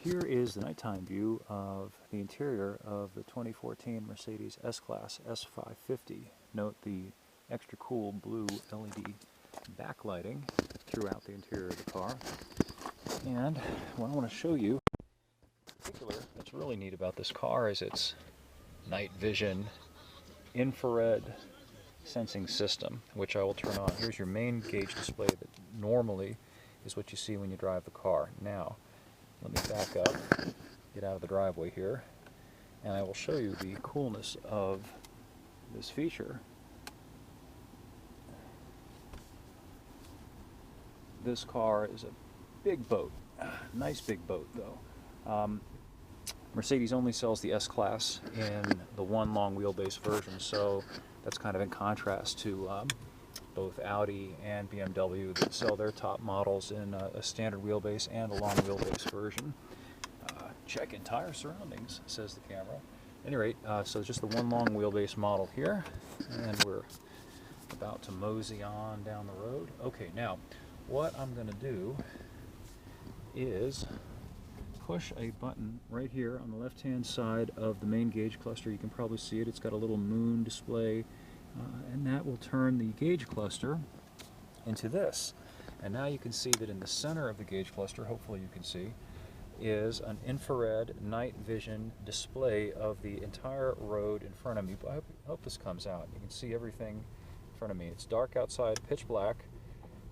Here is the nighttime view of the interior of the 2014 Mercedes S-Class S550. Note the extra cool blue LED backlighting throughout the interior of the car. And what I want to show you in particular that's really neat about this car is its night vision infrared sensing system, which I will turn on. Here's your main gauge display that normally is what you see when you drive the car. Now, let me back up, get out of the driveway here, and I will show you the coolness of this feature. This car is a big boat, nice big boat though. Mercedes only sells the S-Class in the one long wheelbase version, so that's kind of in contrast to both Audi and BMW that sell their top models in a standard wheelbase and a long wheelbase version. Check entire surroundings, says the camera. At any rate, so just the one long wheelbase model here, and we're about to mosey on down the road. Okay, now what I'm going to do is push a button right here on the left hand side of the main gauge cluster. You can probably see it. It's got a little moon display, and that will turn the gauge cluster into this. And now you can see that in the center of the gauge cluster, hopefully you can see, is an infrared night vision display of the entire road in front of me. I hope this comes out. You can see everything in front of me. It's dark outside, pitch black,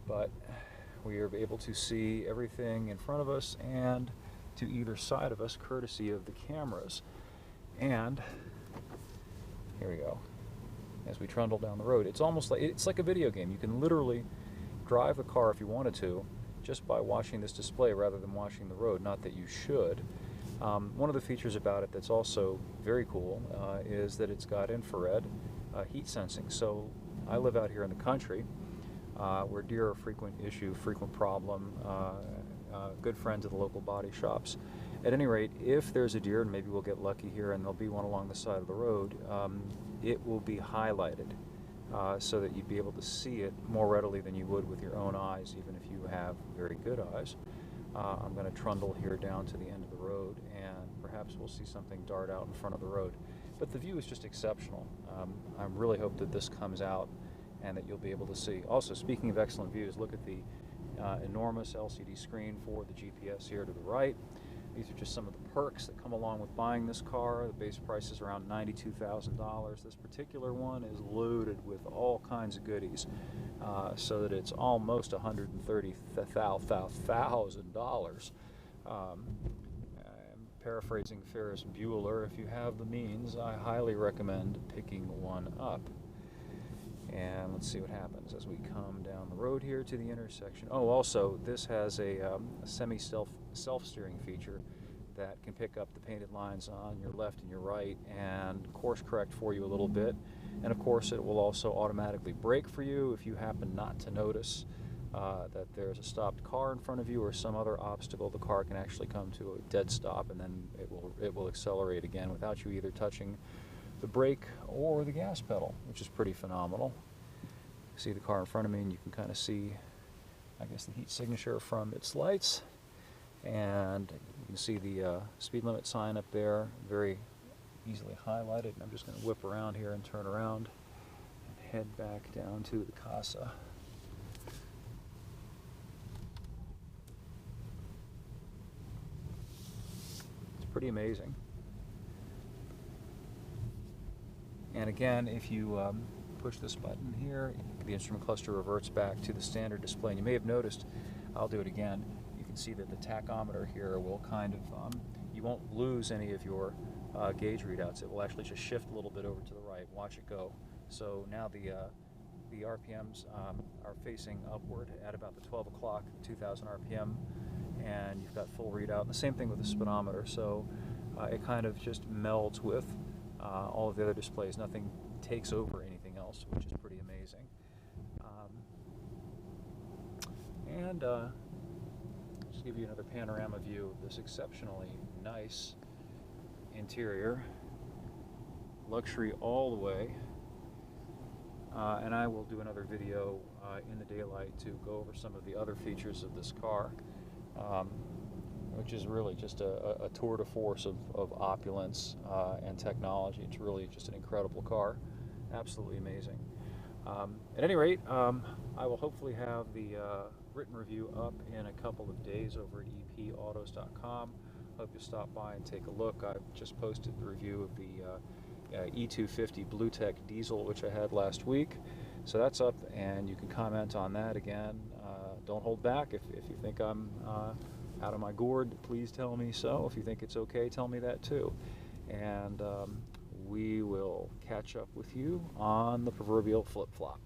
but we are able to see everything in front of us and to either side of us, courtesy of the cameras. And here we go. As we trundle down the road, it's almost like a video game. You can literally drive the car if you wanted to, just by watching this display rather than watching the road. Not that you should. One of the features about it that's also very cool is that it's got infrared heat sensing. So I live out here in the country where deer are a frequent issue, frequent problem, good friends of the local body shops. At any rate, if there's a deer, and maybe we'll get lucky here and there'll be one along the side of the road, it will be highlighted so that you'd be able to see it more readily than you would with your own eyes, even if you have very good eyes. I'm going to trundle here down to the end of the road, and perhaps we'll see something dart out in front of the road. But the view is just exceptional. I really hope that this comes out and that you'll be able to see. Also, speaking of excellent views, look at the enormous LCD screen for the GPS here to the right. These are just some of the perks that come along with buying this car. The base price is around $92,000. This particular one is loaded with all kinds of goodies, so that it's almost $130,000. I'm paraphrasing Ferris Bueller. If you have the means, I highly recommend picking one up. And let's see what happens as we come down the road here to the intersection. Oh, also, this has a self-steering feature that can pick up the painted lines on your left and your right and course correct for you a little bit. And of course, it will also automatically brake for you if you happen not to notice that there's a stopped car in front of you or some other obstacle. The car can actually come to a dead stop, and then it will accelerate again without you either touching the brake or the gas pedal, which is pretty phenomenal. See the car in front of me, and you can kind of see, I guess, the heat signature from its lights, and you can see the speed limit sign up there, very easily highlighted. And I'm just going to whip around here and turn around and head back down to the Casa. It's pretty amazing. And again, if you push this button here, the instrument cluster reverts back to the standard display. And you may have noticed, I'll do it again, you can see that the tachometer here will kind of, you won't lose any of your gauge readouts. It will actually just shift a little bit over to the right. Watch it go. So now the RPMs are facing upward at about the 12 o'clock, 2000 RPM, and you've got full readout. And the same thing with the speedometer. So it kind of just melds with all of the other displays. Nothing takes over anything else, which is pretty amazing. And just give you another panorama view of this exceptionally nice interior. Luxury all the way. And I will do another video in the daylight to go over some of the other features of this car, which which is really just a tour de force of opulence and technology. It's really just an incredible car, absolutely amazing. At any rate, I will hopefully have the written review up in a couple of days over at epautos.com. Hope you'll stop by and take a look. I've just posted the review of the E250 Blue Tech diesel, which I had last week. So that's up, and you can comment on that again. Don't hold back. If you think I'm out of my gourd, please tell me so. If you think it's okay, tell me that too. And we will catch up with you on the proverbial flip-flop.